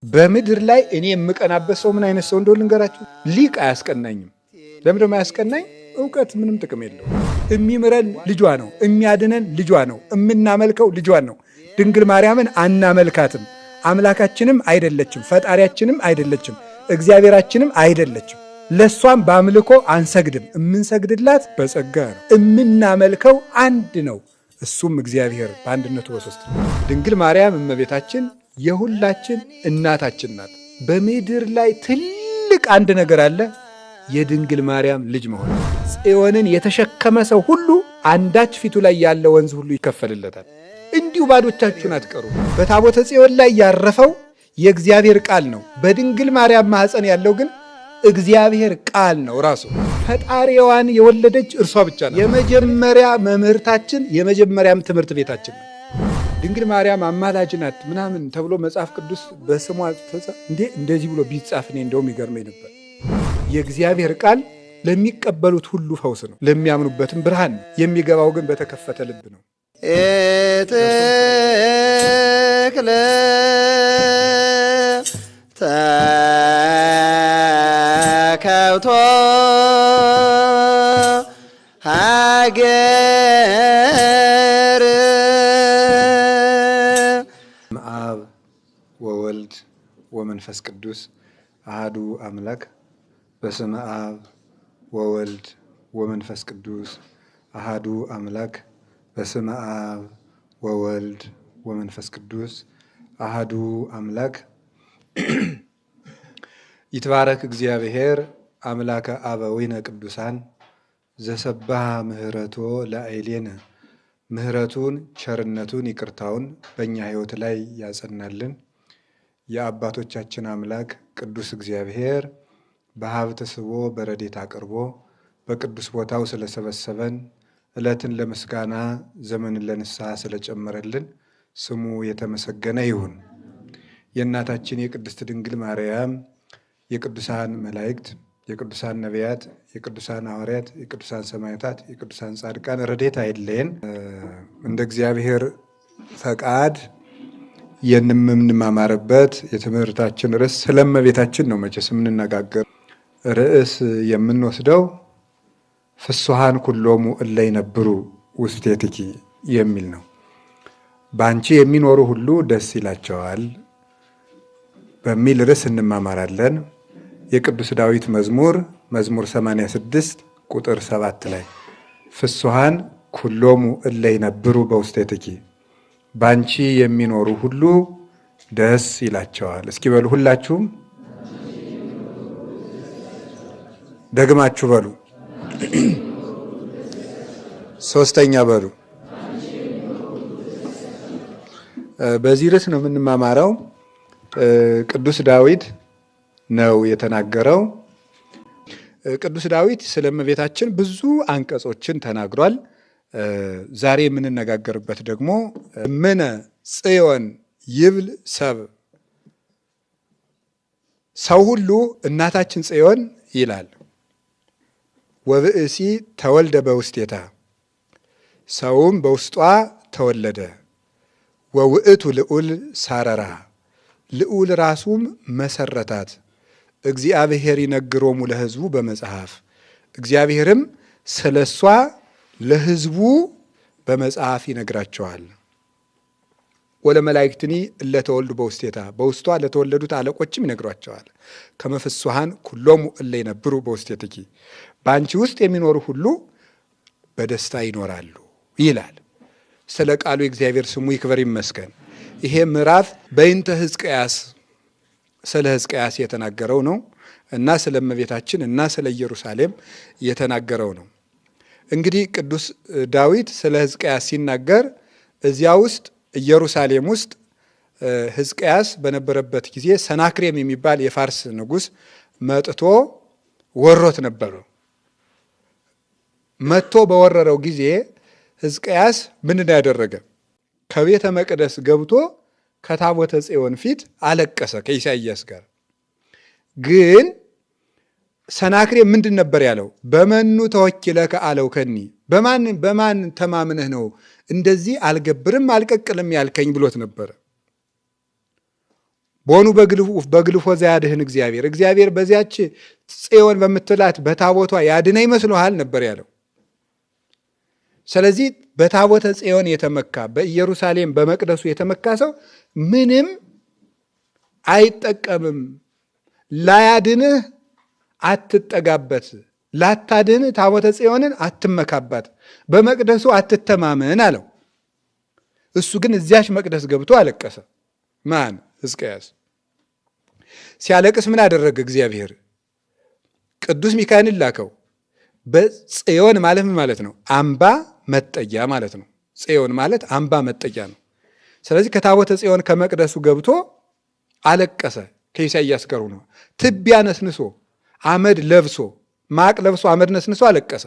በምድር ላይ እኔ የምቀናበት ሰው ምን አይነት ሰው እንደሆነ ልንገራችሁ። ሊቅ አያስቀናኝም። ለምን ደግሞ አያስቀናኝ? እውቀት ምንም ጥቅም የለውም። የሚምረን ልጇ ነው፣ የሚያድነን ልጇ ነው፣ የምናመልከው ልጇን ነው። ድንግል ማርያምን አናመልካትም። አምላካችንም አይደለችም፣ ፈጣሪያችንም አይደለችም፣ እግዚአብሔራችንም አይደለችም። ለሷም በአምልኮ አንሰግድም። የምንሰግድላት በጸጋ ነው። የምናመልከው አንድ ነው፣ እሱም እግዚአብሔር በአንድነቱ በሦስት ነው። ድንግል ማርያም እመቤታችን የሁላችን እናታችን ናት። በምድር ላይ ትልቅ አንድ ነገር አለ፣ የድንግል ማርያም ልጅ መሆን። ጽዮንን የተሸከመ ሰው ሁሉ አንዳች ፊቱ ላይ ያለ ወንዝ ሁሉ ይከፈልለታል። እንዲሁ ባዶቻችሁን አትቀሩ። በታቦተ ጽዮን ላይ ያረፈው የእግዚአብሔር ቃል ነው። በድንግል ማርያም ማኅፀን ያለው ግን እግዚአብሔር ቃል ነው ራሱ። ፈጣሪዋን የወለደች እርሷ ብቻ ነው። የመጀመሪያ መምህርታችን፣ የመጀመሪያም ትምህርት ቤታችን ነው። ድንግል ማርያም አማላጅ ናት ምናምን ተብሎ መጽሐፍ ቅዱስ በስሟ እንደዚህ ብሎ ቢጻፍ እኔ እንደውም ይገርመኝ ነበር። የእግዚአብሔር ቃል ለሚቀበሉት ሁሉ ፈውስ ነው፣ ለሚያምኑበትም ብርሃን ነው። የሚገባው ግን በተከፈተ ልብ ነው። ኤትክለ ተከብቶ ሀገር አብ ወወልድ ወመንፈስ ቅዱስ አሃዱ አምላክ በስመ አብ ወወልድ ወመንፈስ ቅዱስ አሃዱ አምላክ በስመ አብ ወወልድ ወመንፈስ ቅዱስ አሃዱ አምላክ። ይትባረክ እግዚአብሔር አምላከ አበዊነ ቅዱሳን ዘሰባህ ምህረቶ ለአይሌነ። ምህረቱን ቸርነቱን ይቅርታውን በእኛ ሕይወት ላይ ያጸናልን የአባቶቻችን አምላክ ቅዱስ እግዚአብሔር በሀብት ስቦ በረዴት አቅርቦ በቅዱስ ቦታው ስለሰበሰበን ዕለትን ለምስጋና ዘመንን ለንስሐ ስለጨመረልን ስሙ የተመሰገነ ይሁን። የእናታችን የቅድስት ድንግል ማርያም የቅዱሳን መላእክት፣ የቅዱሳን ነቢያት፣ የቅዱሳን ሐዋርያት፣ የቅዱሳን ሰማዕታት፣ የቅዱሳን ጻድቃን ረድኤት አይለየን። እንደ እግዚአብሔር ፈቃድ የምንማማርበት የትምህርታችን ርዕስ ስለ እመቤታችን ነው። መቼስ የምንነጋገር ርዕስ የምንወስደው ፍሱሃን ኩሎሙ እለ ይነብሩ ውስቴትኪ የሚል ነው። በአንቺ የሚኖሩ ሁሉ ደስ ይላቸዋል በሚል ርዕስ እንማማራለን። የቅዱስ ዳዊት መዝሙር 86 ቁጥር 7 ላይ ፍሱሃን ኩሎሙ እለ ይነብሩ በውስቴትኪ፣ በአንቺ የሚኖሩ ሁሉ ደስ ይላቸዋል። እስኪ በሉ ሁላችሁም ደግማችሁ በሉ። ሶስተኛ በሉ። በዚህ ርዕስ ነው የምንማማረው። ቅዱስ ዳዊት ነው የተናገረው። ቅዱስ ዳዊት ስለ እመቤታችን ብዙ አንቀጾችን ተናግሯል። ዛሬ የምንነጋገርበት ደግሞ እምነ ጽዮን ይብል ሰብ፣ ሰው ሁሉ እናታችን ጽዮን ይላል። ወብእሲ ተወልደ በውስቴታ፣ ሰውም በውስጧ ተወለደ። ወውእቱ ልዑል ሳረራ፣ ልዑል ራሱም መሰረታት። እግዚአብሔር ይነግሮሙ ለሕዝቡ በመጽሐፍ፣ እግዚአብሔርም ስለ እሷ ለሕዝቡ በመጽሐፍ ይነግራቸዋል። ወለመላእክትኒ እለተወልዱ በውስቴታ፣ በውስጧ ለተወለዱት አለቆችም ይነግሯቸዋል። ከመፍሱሃን ኩሎሙ እለ ይነብሩ በውስቴትኪ፣ በአንቺ ውስጥ የሚኖሩ ሁሉ በደስታ ይኖራሉ ይላል። ስለ ቃሉ የእግዚአብሔር ስሙ ይክበር ይመስገን። ይሄ ምዕራፍ በይንተ ሕዝቅያስ፣ ስለ ሕዝቅያስ የተናገረው ነው እና ስለ እመቤታችን እና ስለ ኢየሩሳሌም የተናገረው ነው። እንግዲህ ቅዱስ ዳዊት ስለ ሕዝቅያስ ሲናገር እዚያ ውስጥ ኢየሩሳሌም ውስጥ ሕዝቅያስ በነበረበት ጊዜ ሰናክሬም የሚባል የፋርስ ንጉሥ መጥቶ ወሮት ነበረው። መጥቶ በወረረው ጊዜ ሕዝቅያስ ምንድን ያደረገ? ከቤተ መቅደስ ገብቶ ከታቦተ ጽዮን ፊት አለቀሰ ከኢሳይያስ ጋር። ግን ሰናክሬም ምንድን ነበር ያለው? በመኑ ተወኪለከ አለው ከኒ፣ በማን ተማምነህ ነው እንደዚህ አልገብርም አልቀቅልም ያልከኝ ብሎት ነበረ። ቦኑ በግልፎ ዘያድህን እግዚአብሔር በዚያች ጽዮን በምትላት በታቦቷ ያድነ ይመስልሃል ነበር ያለው። ስለዚህ በታቦተ ጽዮን የተመካ በኢየሩሳሌም በመቅደሱ የተመካ ሰው ምንም አይጠቀምም። ላያድንህ አትጠጋበት፣ ላታድንህ ታቦተ ጽዮንን አትመካባት፣ በመቅደሱ አትተማመን አለው። እሱ ግን እዚያች መቅደስ ገብቶ አለቀሰ። ማን? ሕዝቅያስ። ሲያለቅስ ምን አደረገ እግዚአብሔር? ቅዱስ ሚካኤልን ላከው። በጽዮን ማለት ምን ማለት ነው? አምባ መጠጊያ ማለት ነው። ጽዮን ማለት አምባ መጠጊያ ነው። ስለዚህ ከታቦተ ጽዮን ከመቅደሱ ገብቶ አለቀሰ። ከኢሳይያስ ጋር ሆኖ ትቢያ ነስንሶ አመድ ለብሶ ማቅ ለብሶ አመድ ነስንሶ አለቀሰ።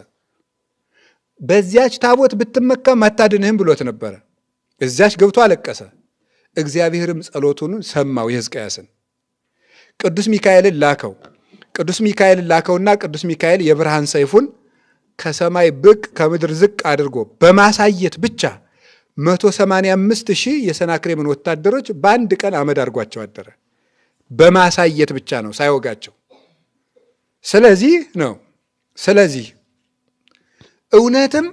በዚያች ታቦት ብትመካም አታድንህም ብሎት ነበረ። እዚያች ገብቶ አለቀሰ። እግዚአብሔርም ጸሎቱን ሰማው የሕዝቅያስን። ቅዱስ ሚካኤልን ላከው። ቅዱስ ሚካኤልን ላከውና ቅዱስ ሚካኤል የብርሃን ሰይፉን ከሰማይ ብቅ ከምድር ዝቅ አድርጎ በማሳየት ብቻ 185,000 የሰናክሬምን ወታደሮች በአንድ ቀን አመድ አድርጓቸው አደረ። በማሳየት ብቻ ነው፣ ሳይወጋቸው። ስለዚህ እውነትም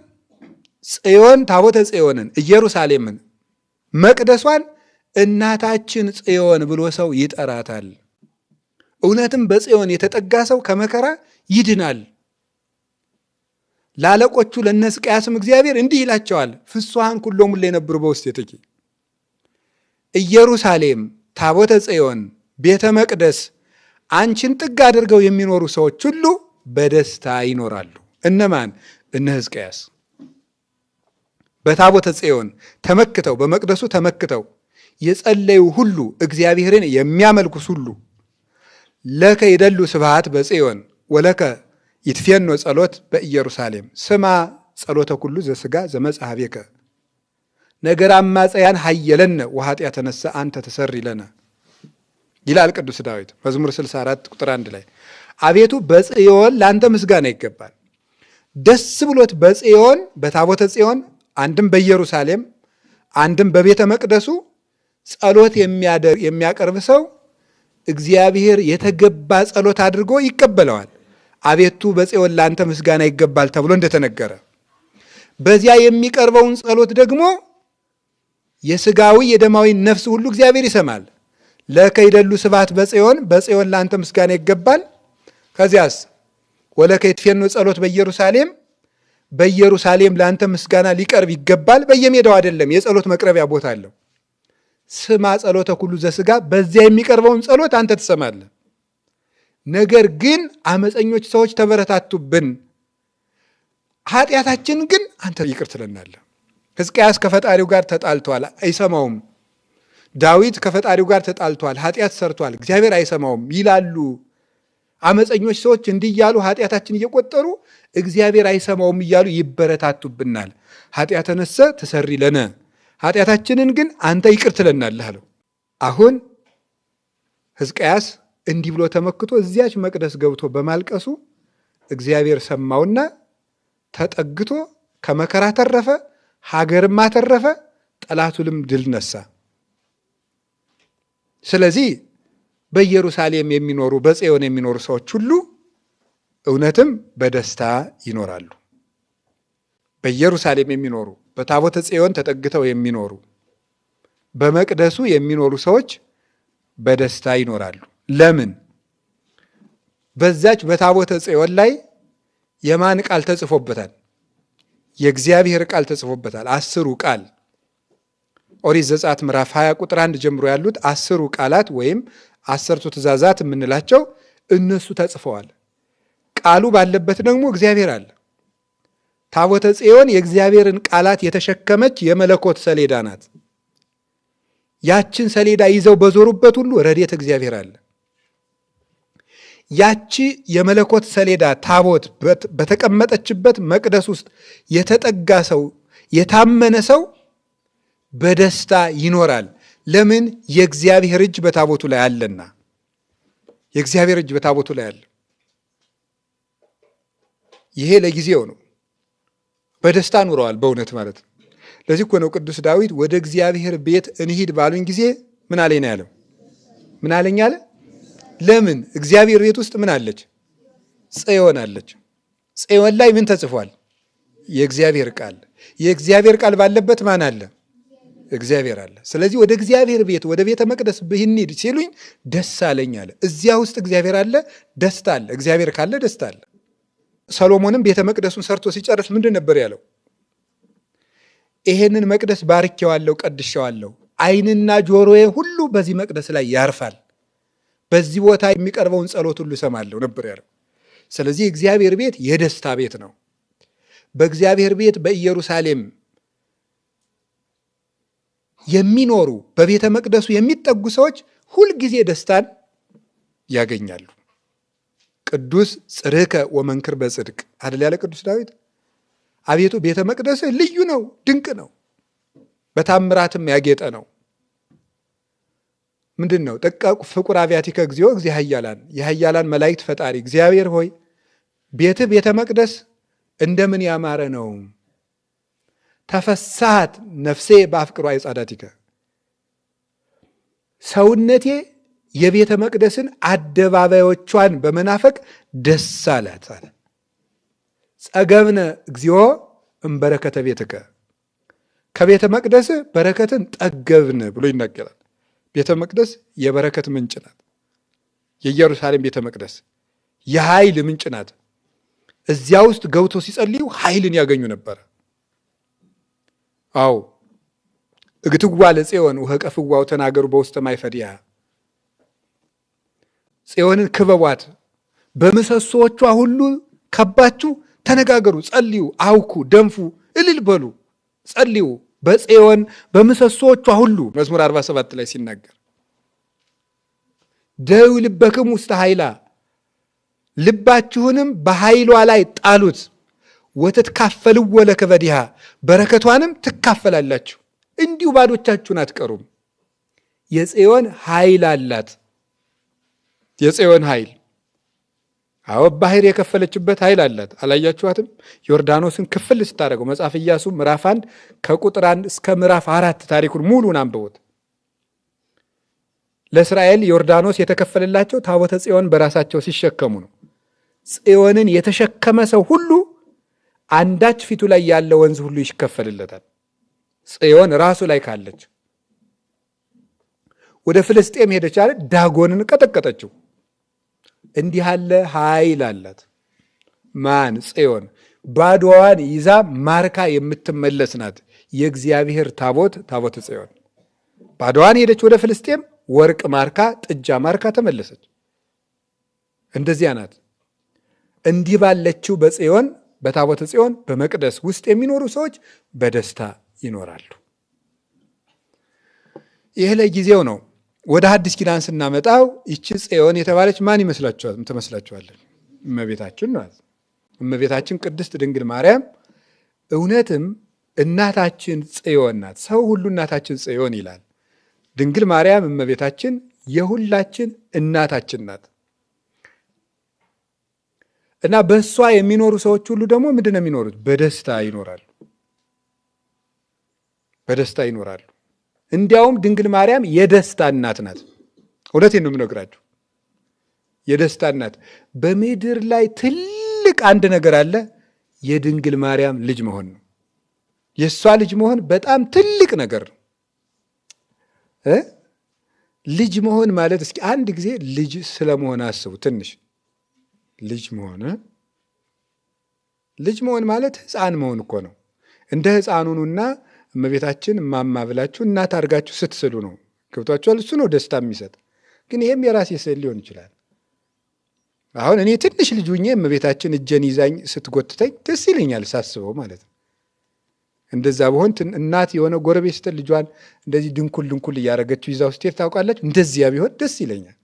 ጽዮን ታቦተ ጽዮንን ኢየሩሳሌምን መቅደሷን እናታችን ጽዮን ብሎ ሰው ይጠራታል። እውነትም በጽዮን የተጠጋ ሰው ከመከራ ይድናል። ላለቆቹ ለእነ ሕዝቅያስም እግዚአብሔር እንዲህ ይላቸዋል፣ ፍሱሐን ኩሎሙ ለይነብሩ በውስቴትኪ። ኢየሩሳሌም፣ ታቦተ ጽዮን፣ ቤተ መቅደስ አንቺን ጥግ አድርገው የሚኖሩ ሰዎች ሁሉ በደስታ ይኖራሉ። እነማን? እነ ሕዝቅያስ በታቦተ ጽዮን ተመክተው በመቅደሱ ተመክተው የጸለዩ ሁሉ እግዚአብሔርን የሚያመልኩስ ሁሉ ለከ ይደሉ ስብሐት በጽዮን ወለከ ይትፌኖ ጸሎት በኢየሩሳሌም ስማ ጸሎተ ኩሉ ዘሥጋ ዘመጽሐቤከ ነገር አማፀያን ሀየለነ ወኃጢአተ ተነሳ አንተ ተሰሪ ለነ ይላል ቅዱስ ዳዊት መዝሙር 64 ቁጥር 1 ላይ። አቤቱ በጽዮን ለአንተ ምስጋና ይገባል። ደስ ብሎት በጽዮን በታቦተ ጽዮን አንድም በኢየሩሳሌም አንድም በቤተ መቅደሱ ጸሎት የሚያቀርብ ሰው እግዚአብሔር የተገባ ጸሎት አድርጎ ይቀበለዋል። አቤቱ በጽዮን ለአንተ ምስጋና ይገባል ተብሎ እንደተነገረ በዚያ የሚቀርበውን ጸሎት ደግሞ የሥጋዊ የደማዊ ነፍስ ሁሉ እግዚአብሔር ይሰማል። ለከ ይደሉ ስብሐት በጽዮን ለአንተ ምስጋና ይገባል። ከዚያስ ወለከ ይትፌኖ ጸሎት በኢየሩሳሌም ለአንተ ምስጋና ሊቀርብ ይገባል። በየሜዳው አይደለም፣ የጸሎት መቅረቢያ ቦታ አለው። ስማ ጸሎተ ኩሉ ዘሥጋ፣ በዚያ የሚቀርበውን ጸሎት አንተ ትሰማለህ። ነገር ግን አመፀኞች ሰዎች ተበረታቱብን፣ ኃጢአታችን ግን አንተ ይቅር ትለናለህ። ሕዝቅያስ ከፈጣሪው ጋር ተጣልቷል፣ አይሰማውም። ዳዊት ከፈጣሪው ጋር ተጣልቷል፣ ኃጢአት ሰርቷል፣ እግዚአብሔር አይሰማውም ይላሉ። አመፀኞች ሰዎች እንዲህ እያሉ ኃጢአታችን እየቆጠሩ እግዚአብሔር አይሰማውም እያሉ ይበረታቱብናል። ኃጢአተ ነሰ ትሰሪ ለነ፣ ኃጢአታችንን ግን አንተ ይቅር ትለናለህ አለው። አሁን ሕዝቅያስ እንዲህ ብሎ ተመክቶ እዚያች መቅደስ ገብቶ በማልቀሱ እግዚአብሔር ሰማውና ተጠግቶ ከመከራ ተረፈ፣ ሀገርም አተረፈ፣ ጠላቱንም ድል ነሳ። ስለዚህ በኢየሩሳሌም የሚኖሩ በጽዮን የሚኖሩ ሰዎች ሁሉ እውነትም በደስታ ይኖራሉ። በኢየሩሳሌም የሚኖሩ በታቦተ ጽዮን ተጠግተው የሚኖሩ በመቅደሱ የሚኖሩ ሰዎች በደስታ ይኖራሉ። ለምን? በዛች በታቦተ ጽዮን ላይ የማን ቃል ተጽፎበታል? የእግዚአብሔር ቃል ተጽፎበታል። 10ሩ ቃል ኦሪት ዘጸአት ምዕራፍ 20 ቁጥር 1 ጀምሮ ያሉት 10ሩ ቃላት ወይም 10ቱ ትእዛዛት የምንላቸው እነሱ ተጽፈዋል። ቃሉ ባለበት ደግሞ እግዚአብሔር አለ። ታቦተ ጽዮን የእግዚአብሔርን ቃላት የተሸከመች የመለኮት ሰሌዳ ናት። ያችን ሰሌዳ ይዘው በዞሩበት ሁሉ ረድኤተ እግዚአብሔር አለ። ያቺ የመለኮት ሰሌዳ ታቦት በተቀመጠችበት መቅደስ ውስጥ የተጠጋ ሰው የታመነ ሰው በደስታ ይኖራል። ለምን? የእግዚአብሔር እጅ በታቦቱ ላይ አለና። የእግዚአብሔር እጅ በታቦቱ ላይ አለ። ይሄ ለጊዜው ነው። በደስታ ኑረዋል በእውነት ማለት ነው። ለዚህ እኮ ነው ቅዱስ ዳዊት ወደ እግዚአብሔር ቤት እንሂድ ባሉኝ ጊዜ ምን አለኝ ነው ያለው? ምን አለኝ አለ? ለምን? እግዚአብሔር ቤት ውስጥ ምን አለች? ጽዮን አለች። ጽዮን ላይ ምን ተጽፏል? የእግዚአብሔር ቃል። የእግዚአብሔር ቃል ባለበት ማን አለ? እግዚአብሔር አለ። ስለዚህ ወደ እግዚአብሔር ቤት ወደ ቤተ መቅደስ ብንሂድ ሲሉኝ ደስ አለኝ አለ። እዚያ ውስጥ እግዚአብሔር አለ፣ ደስታ አለ። እግዚአብሔር ካለ ደስታ አለ። ሰሎሞንም ቤተ መቅደሱን ሰርቶ ሲጨርስ ምንድን ነበር ያለው? ይሄንን መቅደስ ባርኬዋለሁ፣ ቀድሼዋለሁ። ዓይንና ጆሮዬ ሁሉ በዚህ መቅደስ ላይ ያርፋል። በዚህ ቦታ የሚቀርበውን ጸሎት ሁሉ እሰማለሁ ነበር ያለው። ስለዚህ እግዚአብሔር ቤት የደስታ ቤት ነው። በእግዚአብሔር ቤት በኢየሩሳሌም የሚኖሩ በቤተ መቅደሱ የሚጠጉ ሰዎች ሁልጊዜ ደስታን ያገኛሉ። ቅዱስ ጽርሕከ ወመንክር በጽድቅ አይደል ያለ ቅዱስ ዳዊት። አቤቱ ቤተ መቅደስህ ልዩ ነው፣ ድንቅ ነው፣ በታምራትም ያጌጠ ነው። ምንድን ነው? ጥቀ ፍቁር አብያቲከ እግዚኦ እግዚእ ኃያላን፣ የኃያላን መላእክት ፈጣሪ እግዚአብሔር ሆይ ቤትህ ቤተ መቅደስ እንደምን ያማረ ነው። ተፈሳሃት ነፍሴ በአፍቅሮ አዕጻዳቲከ፣ ሰውነቴ የቤተ መቅደስን አደባባዮቿን በመናፈቅ ደስ አላት አለ። ጸገብነ እግዚኦ እምበረከተ ቤትከ፣ ከቤተ መቅደስ በረከትን ጠገብን ብሎ ይናገራል። ቤተ መቅደስ የበረከት ምንጭ ናት። የኢየሩሳሌም ቤተ መቅደስ የኃይል ምንጭ ናት። እዚያ ውስጥ ገብቶ ሲጸልዩ ኃይልን ያገኙ ነበር። አዎ እግትዋ ለጽዮን ወቀፍዋው ተናገሩ በውስተ ማይፈዲያ፣ ጽዮንን ክበቧት፣ በምሰሶቿ ሁሉ ከባችሁ ተነጋገሩ፣ ጸልዩ፣ አውኩ፣ ደንፉ፣ እልል በሉ፣ ጸልዩ በጽዮን በምሰሶቿ ሁሉ። መዝሙር 47 ላይ ሲናገር ደው ልበክም ውስተ ኃይላ፣ ልባችሁንም በኃይሏ ላይ ጣሉት። ወትትካፈልዎ ለከበዲሃ፣ በረከቷንም ትካፈላላችሁ። እንዲሁ ባዶቻችሁን አትቀሩም። የጽዮን ኃይል አላት። የጽዮን ኃይል አዎ፣ ባህር የከፈለችበት ኃይል አላት። አላያችኋትም? ዮርዳኖስን ክፍል ስታደርገው መጽሐፍ ኢያሱ ምዕራፍ 1 ከቁጥር 1 እስከ ምዕራፍ 4 ታሪኩን ሙሉን አንብቦት። ለእስራኤል ዮርዳኖስ የተከፈለላቸው ታቦተ ጽዮን በራሳቸው ሲሸከሙ ነው። ጽዮንን የተሸከመ ሰው ሁሉ አንዳች ፊቱ ላይ ያለ ወንዝ ሁሉ ይከፈልለታል። ጽዮን ራሱ ላይ ካለች ወደ ፍልስጤም ሄደች አለ፣ ዳጎንን ቀጠቀጠችው። እንዲህ ያለ ኃይል አላት። ማን? ጽዮን። ባዶዋን ይዛ ማርካ የምትመለስ ናት። የእግዚአብሔር ታቦት ታቦተ ጽዮን ባዶዋን ሄደች ወደ ፍልስጤም፣ ወርቅ ማርካ፣ ጥጃ ማርካ ተመለሰች። እንደዚያ ናት። እንዲህ ባለችው በጽዮን በታቦተ ጽዮን በመቅደስ ውስጥ የሚኖሩ ሰዎች በደስታ ይኖራሉ። ይህ ለጊዜው ነው። ወደ ሐዲስ ኪዳን ስናመጣው ይቺ ጽዮን የተባለች ማን ትመስላችኋለን? እመቤታችን ናት። እመቤታችን ቅድስት ድንግል ማርያም እውነትም እናታችን ጽዮን ናት። ሰው ሁሉ እናታችን ጽዮን ይላል። ድንግል ማርያም እመቤታችን የሁላችን እናታችን ናት እና በእሷ የሚኖሩ ሰዎች ሁሉ ደግሞ ምንድን ነው የሚኖሩት? በደስታ ይኖራሉ። በደስታ ይኖራሉ። እንዲያውም ድንግል ማርያም የደስታ እናት ናት። እውነቴን ነው የምነግራችሁ፣ የደስታ እናት። በምድር ላይ ትልቅ አንድ ነገር አለ፣ የድንግል ማርያም ልጅ መሆን ነው። የእሷ ልጅ መሆን በጣም ትልቅ ነገር ነው። ልጅ መሆን ማለት እስኪ አንድ ጊዜ ልጅ ስለመሆን አስቡ። ትንሽ ልጅ መሆን ማለት ሕፃን መሆን እኮ ነው። እንደ ሕፃኑኑና እመቤታችን እማማ ብላችሁ እናት አድርጋችሁ ስትስሉ ነው። ገብቷችኋል? እሱ ነው ደስታ የሚሰጥ። ግን ይሄም የራሴ ስዕል ሊሆን ይችላል። አሁን እኔ ትንሽ ልጅ ሁኜ እመቤታችን እጄን ይዛኝ ስትጎትተኝ ደስ ይለኛል ሳስበው ማለት ነው። እንደዛ በሆን እናት የሆነ ጎረቤት ስትል ልጇን እንደዚህ ድንኩል እያደረገችው ይዛው ስትሄድ ታውቃላችሁ። እንደዚያ ቢሆን ደስ ይለኛል።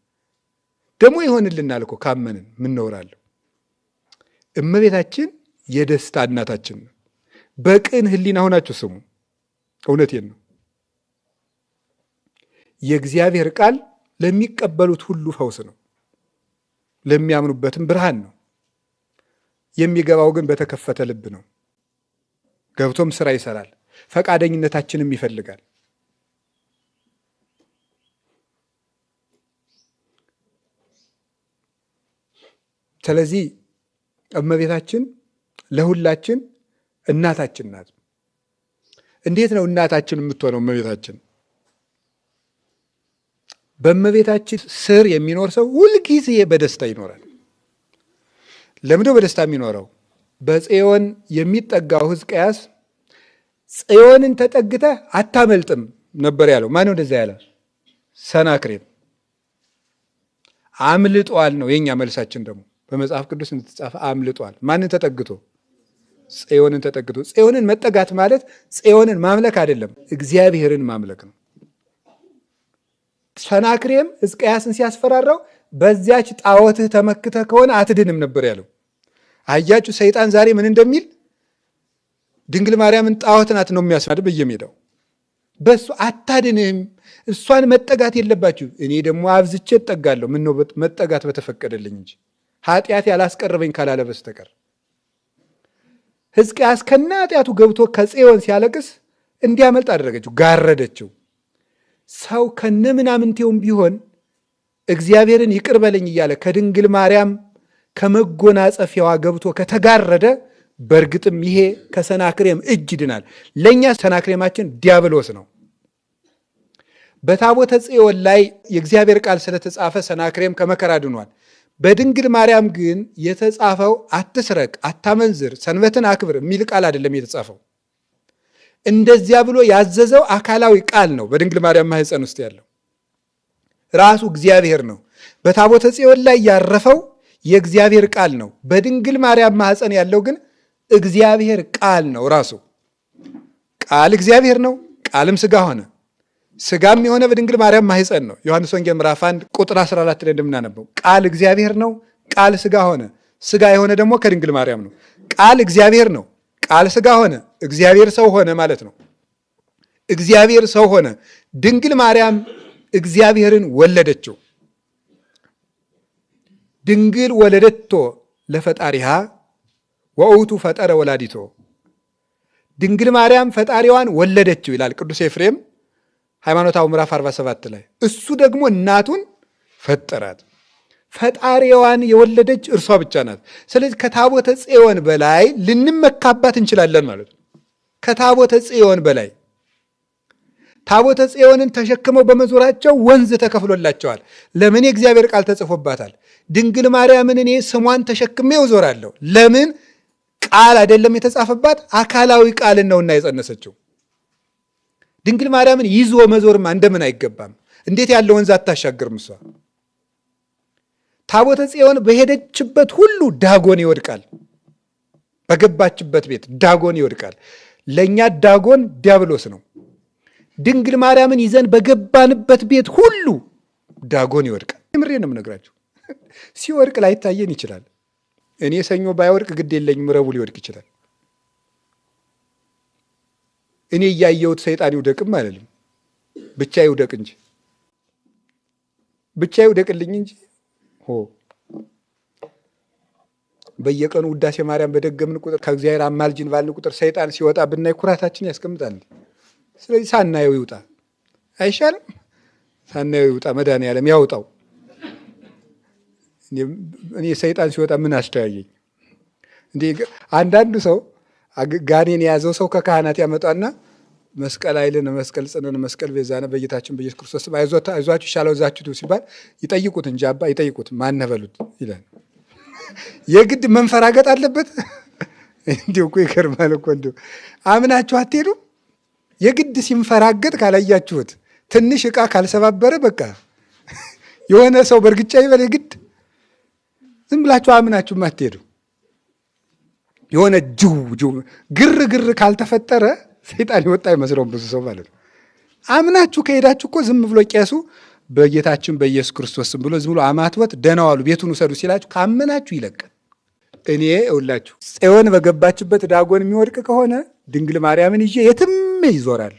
ደግሞ ይሆንልናል እኮ ካመንን ምንኖራለሁ። እመቤታችን የደስታ እናታችን ነው። በቅን ሕሊና ሆናችሁ ስሙ። እውነቴን ነው። የእግዚአብሔር ቃል ለሚቀበሉት ሁሉ ፈውስ ነው፣ ለሚያምኑበትም ብርሃን ነው። የሚገባው ግን በተከፈተ ልብ ነው። ገብቶም ስራ ይሰራል። ፈቃደኝነታችንም ይፈልጋል። ስለዚህ እመቤታችን ለሁላችን እናታችን ናት። እንዴት ነው እናታችን የምትሆነው? እመቤታችን በእመቤታችን ስር የሚኖር ሰው ሁልጊዜ በደስታ ይኖራል። ለምንድነው በደስታ የሚኖረው? በጽዮን የሚጠጋው ሕዝቅያስ ጽዮንን ተጠግተህ አታመልጥም ነበር ያለው። ማን ነው እንደዛ ያለ? ሰናክሬም አምልጧል ነው የኛ መልሳችን። ደግሞ በመጽሐፍ ቅዱስ እንደተጻፈ አምልጧል። ማንን ተጠግቶ? ጽዮንን ተጠግቶ። ጽዮንን መጠጋት ማለት ጽዮንን ማምለክ አይደለም፣ እግዚአብሔርን ማምለክ ነው። ሰናክሬም ሕዝቅያስን ሲያስፈራራው በዚያች ጣዖትህ ተመክተህ ከሆነ አትድንም ነበር ያለው። አያችሁ ሰይጣን ዛሬ ምን እንደሚል። ድንግል ማርያምን ጣዖት ናት ነው የሚያስማድ በየሜዳው። በሱ አታድንም፣ እሷን መጠጋት የለባችሁ። እኔ ደግሞ አብዝቼ እጠጋለሁ። ምን ነው መጠጋት በተፈቀደልኝ እንጂ ኃጢአት ያላስቀረበኝ ካላለ በስተቀር። ሕዝቅያስ ከነ ኃጢአቱ ገብቶ ከጽዮን ሲያለቅስ እንዲያመልጥ አደረገችው፣ ጋረደችው። ሰው ከነ ምናምንቴውም ቢሆን እግዚአብሔርን ይቅር በለኝ እያለ ከድንግል ማርያም ከመጎናጸፊያዋ ገብቶ ከተጋረደ በእርግጥም ይሄ ከሰናክሬም እጅ ይድናል። ለእኛ ሰናክሬማችን ዲያብሎስ ነው። በታቦተ ጽዮን ላይ የእግዚአብሔር ቃል ስለተጻፈ ሰናክሬም ከመከራ ድኗል። በድንግል ማርያም ግን የተጻፈው አትስረቅ፣ አታመንዝር፣ ሰንበትን አክብር የሚል ቃል አይደለም የተጻፈው። እንደዚያ ብሎ ያዘዘው አካላዊ ቃል ነው። በድንግል ማርያም ማኅፀን ውስጥ ያለው ራሱ እግዚአብሔር ነው። በታቦተ ጽዮን ላይ ያረፈው የእግዚአብሔር ቃል ነው። በድንግል ማርያም ማኅፀን ያለው ግን እግዚአብሔር ቃል ነው። ራሱ ቃል እግዚአብሔር ነው። ቃልም ሥጋ ሆነ። ሥጋም የሆነ በድንግል ማርያም ማኅፀን ነው። ዮሐንስ ወንጌል ምዕራፍ 1 ቁጥር 14 ላይ እንደምናነበው ቃል እግዚአብሔር ነው። ቃል ሥጋ ሆነ። ሥጋ የሆነ ደግሞ ከድንግል ማርያም ነው። ቃል እግዚአብሔር ነው። ቃል ሥጋ ሆነ። እግዚአብሔር ሰው ሆነ ማለት ነው። እግዚአብሔር ሰው ሆነ። ድንግል ማርያም እግዚአብሔርን ወለደችው። ድንግል ወለደቶ ለፈጣሪሃ ወውቱ ፈጠረ ወላዲቶ። ድንግል ማርያም ፈጣሪዋን ወለደችው ይላል ቅዱስ ኤፍሬም ሃይማኖታዊ ምዕራፍ 47 ላይ። እሱ ደግሞ እናቱን ፈጠራት። ፈጣሪዋን የወለደች እርሷ ብቻ ናት። ስለዚህ ከታቦተ ጽዮን በላይ ልንመካባት እንችላለን ማለት ነው። ከታቦተ ጽዮን በላይ ታቦተ ጽዮንን ተሸክመው በመዞራቸው ወንዝ ተከፍሎላቸዋል። ለምን? የእግዚአብሔር ቃል ተጽፎባታል። ድንግል ማርያምን እኔ ስሟን ተሸክሜው እዞራለሁ። ለምን? ቃል አይደለም የተጻፈባት፣ አካላዊ ቃልን ነውና የጸነሰችው። ድንግል ማርያምን ይዞ መዞርማ እንደምን አይገባም? እንዴት ያለ ወንዝ አታሻግርም እሷ? ታቦተ ጽዮን በሄደችበት ሁሉ ዳጎን ይወድቃል። በገባችበት ቤት ዳጎን ይወድቃል። ለእኛ ዳጎን ዲያብሎስ ነው። ድንግል ማርያምን ይዘን በገባንበት ቤት ሁሉ ዳጎን ይወድቃል። ምሬን ነው የምነግራችሁ። ሲወድቅ ላይታየን ይችላል። እኔ ሰኞ ባይወድቅ ግድ የለኝም፣ ረቡዕ ሊወድቅ ይችላል። እኔ እያየሁት ሰይጣን ይውደቅም አይደለም፣ ብቻ ይውደቅ እንጂ ብቻ ይውደቅልኝ እንጂ በየቀኑ ውዳሴ ማርያም በደገምን ቁጥር ከእግዚአብሔር አማልጅን ባልን ቁጥር ሰይጣን ሲወጣ ብናይ ኩራታችን ያስቀምጣል። ስለዚህ ሳናየው ይውጣ አይሻልም? ሳናየው ይውጣ፣ መድኃኒዓለም ያውጣው። እኔ ሰይጣን ሲወጣ ምን አስተያየኝ? እንዲህ አንዳንዱ ሰው ጋኔን የያዘው ሰው ከካህናት ያመጣና መስቀል ኃይልን መስቀል ጽንን መስቀል ቤዛነ በጌታችን በኢየሱስ ክርስቶስ አይዟችሁ ይሻላችሁ ሲባል ይጠይቁት እንጂ አባ ይጠይቁት ማነህ በሉት ይላል። የግድ መንፈራገጥ አለበት? እንዲሁ እኮ ይገርማል እኮ። እንዲሁ አምናችሁ አትሄዱም? የግድ ሲንፈራገጥ ካላያችሁት፣ ትንሽ ዕቃ ካልሰባበረ በቃ የሆነ ሰው በእርግጫ ይበል፣ የግድ ዝም ብላችሁ አምናችሁ አትሄዱ። የሆነ ጅው ግር ካልተፈጠረ ሰይጣን ይወጣ አይመስለውም ብዙ ሰው ማለት ነው። አምናችሁ ከሄዳችሁ እኮ ዝም ብሎ ቄሱ በጌታችን በኢየሱስ ክርስቶስ ስም ብሎ ዝም ብሎ አማትወት ደህና ዋሉ ቤቱን ውሰዱ ሲላችሁ ካመናችሁ ይለቀን። እኔ እውላችሁ ጽዮን በገባችበት ዳጎን የሚወድቅ ከሆነ ድንግል ማርያምን ይዤ የትም ይዞራል።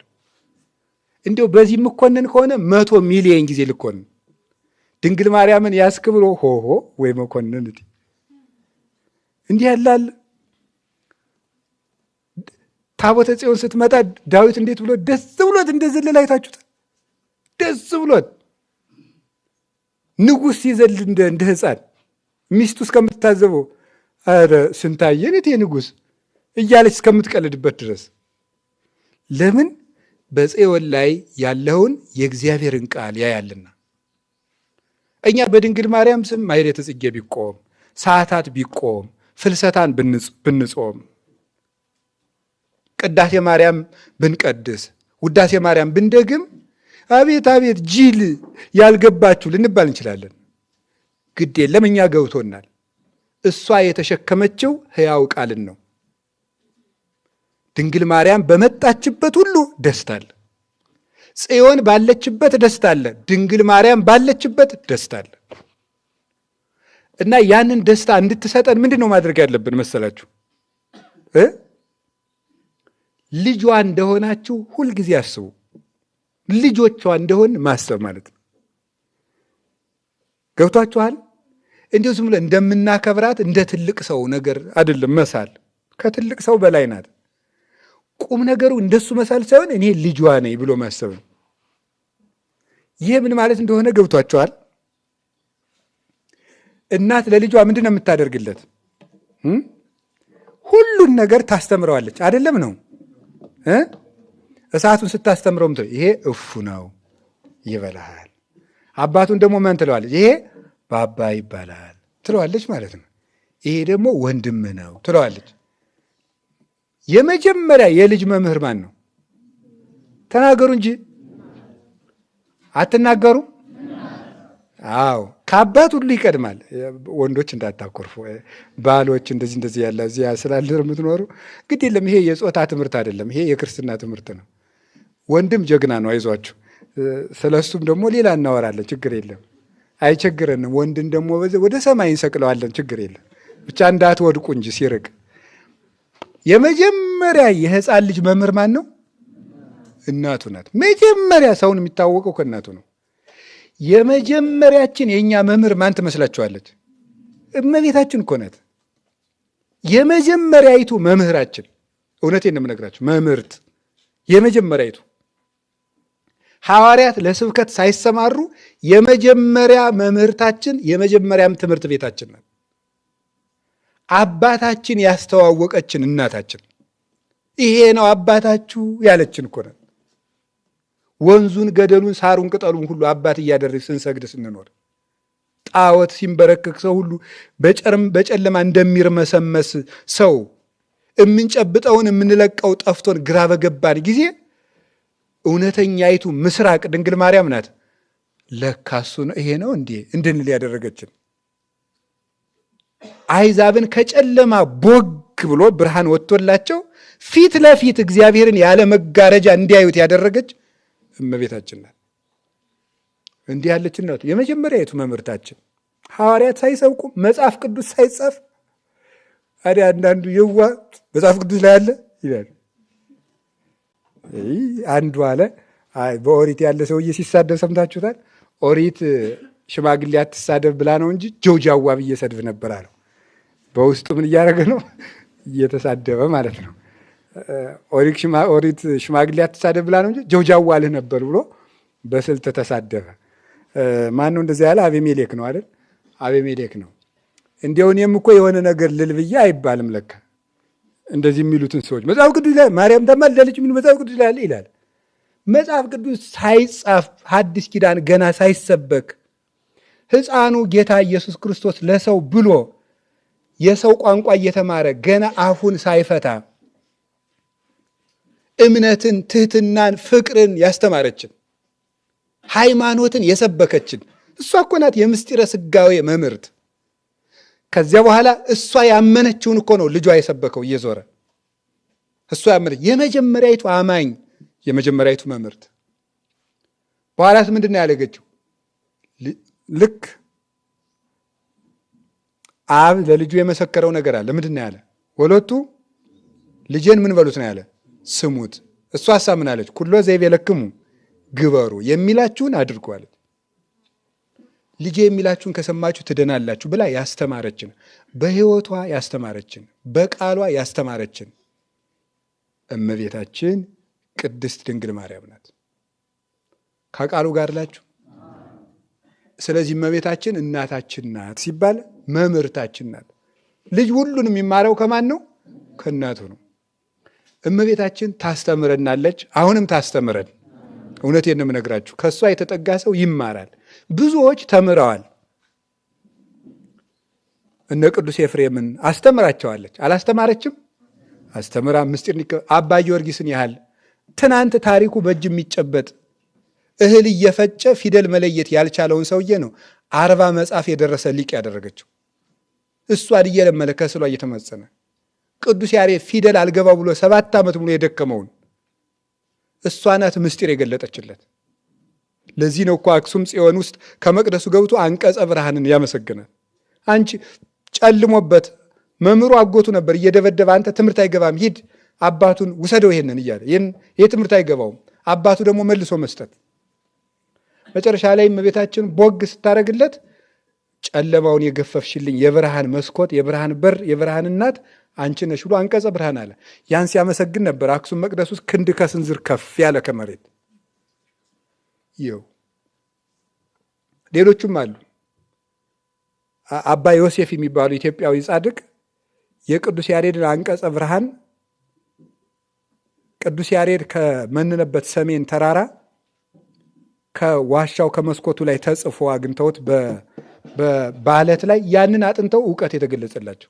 እንዲሁ በዚህ የምኮንን ከሆነ 100 ሚሊዮን ጊዜ ልኮንን ድንግል ማርያምን ያስክ ብሎ ሆሆ ወይ መኮንን እንዲህ ያላል። ታቦተ ጽዮን ስትመጣ ዳዊት እንዴት ብሎ ደስ ብሎት እንደዘለለ አይታችሁታል። ደስ ብሎት ንጉሥ ሲዘል እንደ ሕፃን ሚስቱ እስከምትታዘበው ኧረ ስንታየን እቴ ንጉሥ እያለች እስከምትቀልድበት ድረስ። ለምን? በጽዮን ላይ ያለውን የእግዚአብሔርን ቃል ያያልና። እኛ በድንግል ማርያም ስም ማኅሌተ ጽጌ ቢቆም፣ ሰዓታት ቢቆም፣ ፍልሰታን ብንጾም፣ ቅዳሴ ማርያም ብንቀድስ፣ ውዳሴ ማርያም ብንደግም አቤት አቤት ጅል ያልገባችሁ ልንባል እንችላለን። ግድ የለም እኛ ገብቶናል። እሷ የተሸከመችው ሕያው ቃልን ነው። ድንግል ማርያም በመጣችበት ሁሉ ደስታ አለ። ጽዮን ባለችበት ደስታ አለ። ድንግል ማርያም ባለችበት ደስታ አለ። እና ያንን ደስታ እንድትሰጠን ምንድን ነው ማድረግ ያለብን መሰላችሁ? ልጇ እንደሆናችሁ ሁልጊዜ አስቡ። ልጆቿ እንደሆን ማሰብ ማለት ነው። ገብቷችኋል? እንዲሁ ዝም ብለን እንደምናከብራት እንደ ትልቅ ሰው ነገር አይደለም መሳል። ከትልቅ ሰው በላይ ናት። ቁም ነገሩ እንደሱ መሳል ሳይሆን እኔ ልጇ ነኝ ብሎ ማሰብ ነው። ይህ ምን ማለት እንደሆነ ገብቷችኋል? እናት ለልጇ ምንድን ነው የምታደርግለት? ሁሉን ነገር ታስተምረዋለች። አይደለም ነው? እሳቱን ስታስተምረው ይሄ እፉ ነው ይበላል። አባቱን ደግሞ ማን ትለዋለች? ይሄ ባባ ይባላል ትለዋለች ማለት ነው። ይሄ ደግሞ ወንድም ነው ትለዋለች። የመጀመሪያ የልጅ መምህር ማን ነው? ተናገሩ እንጂ አትናገሩ? አዎ ከአባት ሁሉ ይቀድማል። ወንዶች እንዳታኮርፉ፣ ባሎች እንደዚህ ያለ እዚያ ስላለ የምትኖሩ ግድ የለም። ይሄ የጾታ ትምህርት አይደለም፣ ይሄ የክርስትና ትምህርት ነው። ወንድም ጀግና ነው፣ አይዟችሁ። ስለሱም ደግሞ ሌላ እናወራለን፣ ችግር የለም፣ አይቸግረንም። ወንድን ደግሞ ወደ ሰማይ እንሰቅለዋለን፣ ችግር የለም። ብቻ እንዳትወድቁ እንጂ ሲርቅ። የመጀመሪያ የሕፃን ልጅ መምህር ማን ነው? እናቱ ናት። መጀመሪያ ሰውን የሚታወቀው ከእናቱ ነው። የመጀመሪያችን የእኛ መምህር ማን ትመስላችኋለች? እመቤታችን እኮ ናት። የመጀመሪያይቱ መምህራችን፣ እውነቴን ነው የምነግራችሁ፣ መምህርት የመጀመሪያይቱ። ሐዋርያት ለስብከት ሳይሰማሩ የመጀመሪያ መምህርታችን፣ የመጀመሪያም ትምህርት ቤታችን ናት። አባታችን ያስተዋወቀችን እናታችን፣ ይሄ ነው አባታችሁ ያለችን እኮ ናት። ወንዙን፣ ገደሉን፣ ሳሩን፣ ቅጠሉን ሁሉ አባት እያደረግ ስንሰግድ ስንኖር ጣዖት ሲንበረከክ ሰው ሁሉ በጨለማ እንደሚርመሰመስ ሰው የምንጨብጠውን የምንለቀው ጠፍቶን ግራ በገባን ጊዜ እውነተኛይቱ ምስራቅ ድንግል ማርያም ናት። ለካሱ ነው ይሄ ነው እንዴ እንድንል ያደረገችን። አይዛብን ከጨለማ ቦግ ብሎ ብርሃን ወጥቶላቸው ፊት ለፊት እግዚአብሔርን ያለ መጋረጃ እንዲያዩት ያደረገች እመቤታችን ናት። እንዲህ ያለች እናቱ የመጀመሪያይቱ መምህርታችን። ሐዋርያት ሳይሰብኩ መጽሐፍ ቅዱስ ሳይጻፍ አዲ አንዳንዱ የዋ መጽሐፍ ቅዱስ ላይ አለ ይላል። አንዱ አለ በኦሪት ያለ ሰውዬ ሲሳደብ ሰምታችሁታል። ኦሪት ሽማግሌ አትሳደብ ብላ ነው እንጂ ጆጃዋ ብዬ ሰድብ ነበር አለው። በውስጡ ምን እያደረገ ነው? እየተሳደበ ማለት ነው። ኦሪት ሽማግሌ አትሳደብ ብላ ነው እንጂ ጆጃዋ አልህ ነበር ብሎ በስልት ተሳደበ። ማን ነው እንደዚያ ያለ? አቤሜሌክ ነው አይደል? አቤሜሌክ ነው። እንዲያው እኔም እኮ የሆነ ነገር ልል ብዬ አይባልም ለካ እንደዚህ የሚሉትን ሰዎች። መጽሐፍ ቅዱስ ላይ ማርያም ተማልዳለች የሚሉ መጽሐፍ ቅዱስ ላይ አለ ይላል። መጽሐፍ ቅዱስ ሳይጻፍ ሐዲስ ኪዳን ገና ሳይሰበክ ሕፃኑ ጌታ ኢየሱስ ክርስቶስ ለሰው ብሎ የሰው ቋንቋ እየተማረ ገና አፉን ሳይፈታ እምነትን፣ ትህትናን፣ ፍቅርን ያስተማረችን ሃይማኖትን የሰበከችን እሷ እኮ ናት የምስጢረ ሥጋዌ መምህርት። ከዚያ በኋላ እሷ ያመነችውን እኮ ነው ልጇ የሰበከው እየዞረ እሷ ያመነች የመጀመሪያይቱ አማኝ የመጀመሪያይቱ መምህርት። በኋላስ ምንድን ነው ያደረገችው? ልክ አብ ለልጁ የመሰከረው ነገር አለ። ምንድን ነው ያለ? ወለቱ ልጄን ምን በሉት ነው ያለ? ስሙት። እሷ ምን አለች? ኩሎ ዘይቤለክሙ ግበሩ፣ የሚላችሁን አድርጉ አለች። ልጄ የሚላችሁን ከሰማችሁ ትድናላችሁ ብላ ያስተማረችን፣ በሕይወቷ ያስተማረችን፣ በቃሏ ያስተማረችን እመቤታችን ቅድስት ድንግል ማርያም ናት። ከቃሉ ጋር ላችሁ ስለዚህ እመቤታችን እናታችን ናት ሲባል መምህርታችን ናት። ልጅ ሁሉን የሚማረው ከማን ነው? ከእናቱ ነው። እመቤታችን ታስተምረናለች፣ አሁንም ታስተምረን። እውነቴን ነው የምነግራችሁ፣ ከእሷ የተጠጋ ሰው ይማራል። ብዙዎች ተምረዋል። እነ ቅዱስ ኤፍሬምን አስተምራቸዋለች። አላስተማረችም? አስተምራ ምስጢር አባ ጊዮርጊስን ያህል ትናንት ታሪኩ በእጅ የሚጨበጥ እህል እየፈጨ ፊደል መለየት ያልቻለውን ሰውዬ ነው 40 መጽሐፍ የደረሰ ሊቅ ያደረገችው። እሷን እየለመለ ከስሏ እየተመጸነ ቅዱስ ያሬድ ፊደል አልገባ ብሎ 7 ዓመት ሙሉ የደከመውን እሷ ናት ምስጢር የገለጠችለት። ለዚህ ነው እኮ አክሱም ጽዮን ውስጥ ከመቅደሱ ገብቶ አንቀጸ ብርሃንን ያመሰግናል። አንቺ ጨልሞበት መምህሩ አጎቱ ነበር እየደበደበ አንተ ትምህርት አይገባም ሂድ አባቱን ውሰደው ይሄንን እያለ ይህ ትምህርት አይገባውም። አባቱ ደግሞ መልሶ መስጠት። መጨረሻ ላይ እመቤታችን ቦግ ስታደርግለት ጨለማውን የገፈፍሽልኝ የብርሃን መስኮት፣ የብርሃን በር፣ የብርሃን እናት አንቺ ነሽ ብሎ አንቀጸ ብርሃን አለ። ያን ሲያመሰግን ነበር። አክሱም መቅደስ ውስጥ ክንድ ከስንዝር ከፍ ያለ ከመሬት ይው። ሌሎቹም አሉ። አባ ዮሴፍ የሚባሉ ኢትዮጵያዊ ጻድቅ የቅዱስ ያሬድን አንቀጸ ብርሃን ቅዱስ ያሬድ ከመንነበት ሰሜን ተራራ ከዋሻው ከመስኮቱ ላይ ተጽፎ አግኝተውት በአለት ላይ ያንን አጥንተው እውቀት የተገለጸላቸው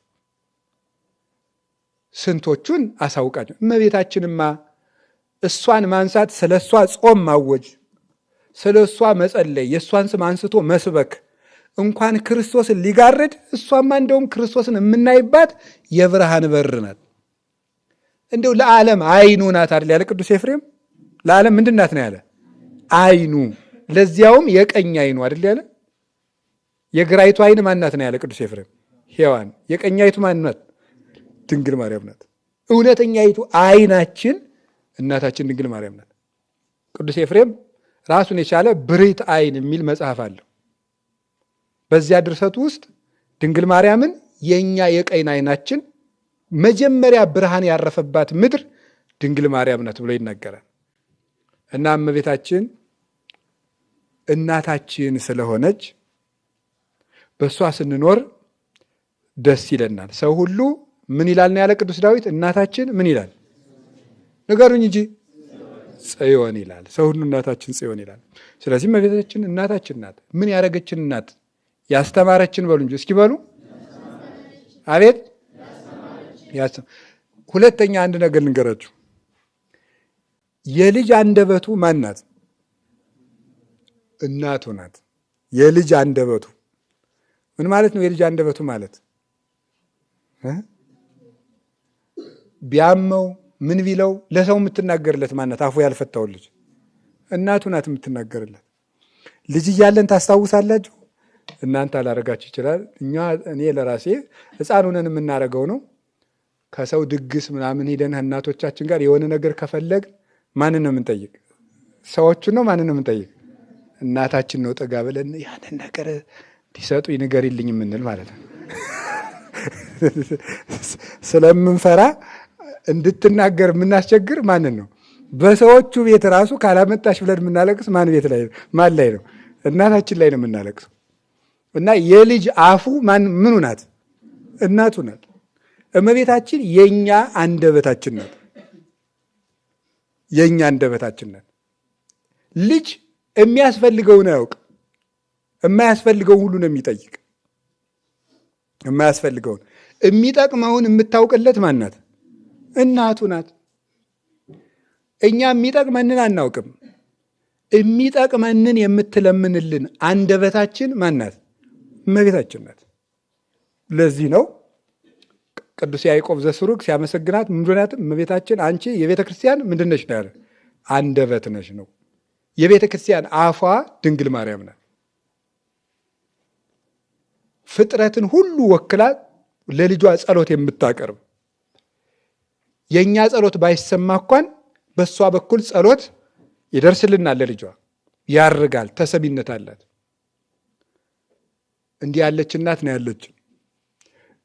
ስንቶቹን አሳውቃቸው። እመቤታችንማ እሷን ማንሳት፣ ስለ እሷ ጾም ማወጅ፣ ስለ እሷ መጸለይ፣ የእሷን ስም አንስቶ መስበክ እንኳን ክርስቶስን ሊጋርድ እሷማ እንደውም ክርስቶስን የምናይባት የብርሃን በር ናት። እንደው ለዓለም አይኑ ናት አይደል ያለ ቅዱስ ኤፍሬም። ለዓለም ምንድን ናት ነው ያለ? አይኑ። ለዚያውም የቀኝ አይኑ አይደል ያለ። የግራይቱ አይን ማናት ነው ያለ ቅዱስ ኤፍሬም? ሔዋን። የቀኛይቱ ማን ናት? ድንግል ማርያም ናት። እውነተኛይቱ አይናችን እናታችን ድንግል ማርያም ናት። ቅዱስ ኤፍሬም ራሱን የቻለ ብርህት አይን የሚል መጽሐፍ አለው። በዚያ ድርሰቱ ውስጥ ድንግል ማርያምን የኛ የቀኝ አይናችን መጀመሪያ ብርሃን ያረፈባት ምድር ድንግል ማርያም ናት ብሎ ይናገራል። እና እመቤታችን እናታችን ስለሆነች በእሷ ስንኖር ደስ ይለናል። ሰው ሁሉ ምን ይላል ነው ያለ ቅዱስ ዳዊት? እናታችን ምን ይላል? ንገሩኝ እንጂ ጽዮን ይላል። ሰው ሁሉ እናታችን ጽዮን ይላል። ስለዚህ እመቤታችን እናታችን ናት። ምን ያደረገችን እናት? ያስተማረችን በሉ እንጂ እስኪ በሉ አቤት። ሁለተኛ አንድ ነገር ልንገራችሁ። የልጅ አንደበቱ ማን ናት? እናቱ ናት። የልጅ አንደበቱ ምን ማለት ነው? የልጅ አንደበቱ ማለት ቢያመው ምን ቢለው ለሰው የምትናገርለት ማናት? አፉ ያልፈታው ልጅ እናቱ ናት የምትናገርለት። ልጅ እያለን ታስታውሳላችሁ? እናንተ አላረጋችሁ ይችላል። እኔ ለራሴ ሕፃን ሆነን የምናረገው ነው። ከሰው ድግስ ምናምን ሄደን እናቶቻችን ጋር የሆነ ነገር ከፈለግ ማንን ነው የምንጠይቅ? ሰዎቹን ነው? ማንን ነው የምንጠይቅ? እናታችን ነው። ጠጋ ብለን ያንን ነገር እንዲሰጡ ንገሪልኝ የምንል ማለት ነው። ስለምንፈራ እንድትናገር የምናስቸግር ማንን ነው? በሰዎቹ ቤት ራሱ ካላመጣሽ ብለን የምናለቅስ ማን ቤት ላይ ማን ላይ ነው? እናታችን ላይ ነው የምናለቅሰው። እና የልጅ አፉ ምኑ ናት? እናቱ ናት። እመቤታችን የኛ አንደበታችን ናት። የኛ አንደበታችን ናት። ልጅ የሚያስፈልገውን አያውቅ፣ የማያስፈልገውን ሁሉ ነው የሚጠይቅ። የማያስፈልገውን የሚጠቅመውን የምታውቅለት ማን ናት? እናቱ ናት። እኛ የሚጠቅመንን አናውቅም። የሚጠቅመንን የምትለምንልን አንደበታችን ማን ናት? እመቤታችን ናት። ለዚህ ነው ቅዱስ ያዕቆብ ዘስሩግ ሲያመሰግናት ምንድናት? እመቤታችን አንቺ የቤተ ክርስቲያን ምንድን ነሽ ነው ያለ? አንደበት ነሽ ነው። የቤተ ክርስቲያን አፏ ድንግል ማርያም ናት። ፍጥረትን ሁሉ ወክላ ለልጇ ጸሎት የምታቀርብ፣ የእኛ ጸሎት ባይሰማ እንኳን በእሷ በኩል ጸሎት ይደርስልናል። ለልጇ ያርጋል፣ ተሰሚነት አላት። እንዲህ ያለች እናት ነው ያለችን።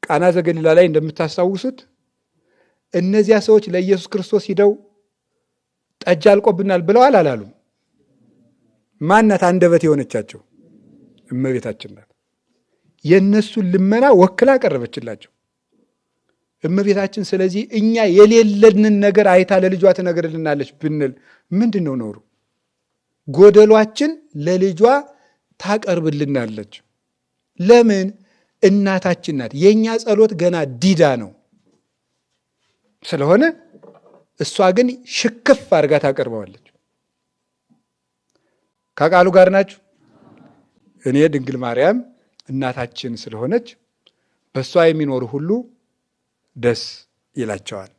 ቃና ዘገሊላ ላይ እንደምታስታውሱት እነዚያ ሰዎች ለኢየሱስ ክርስቶስ ሂደው ጠጅ አልቆብናል ብለዋል አላሉም? ማናት አንደበት የሆነቻቸው? እመቤታችን ናት። የእነሱን ልመና ወክላ ቀረበችላቸው እመቤታችን። ስለዚህ እኛ የሌለንን ነገር አይታ ለልጇ ትነግርልናለች ብንል ምንድን ነው ኖሩ? ጎደሏችን ለልጇ ታቀርብልናለች። ለምን? እናታችን ናት። የእኛ ጸሎት ገና ዲዳ ነው ስለሆነ እሷ ግን ሽክፍ አድርጋ ታቀርበዋለች። ከቃሉ ጋር ናችሁ? እኔ ድንግል ማርያም እናታችን ስለሆነች በእሷ የሚኖሩ ሁሉ ደስ ይላቸዋል።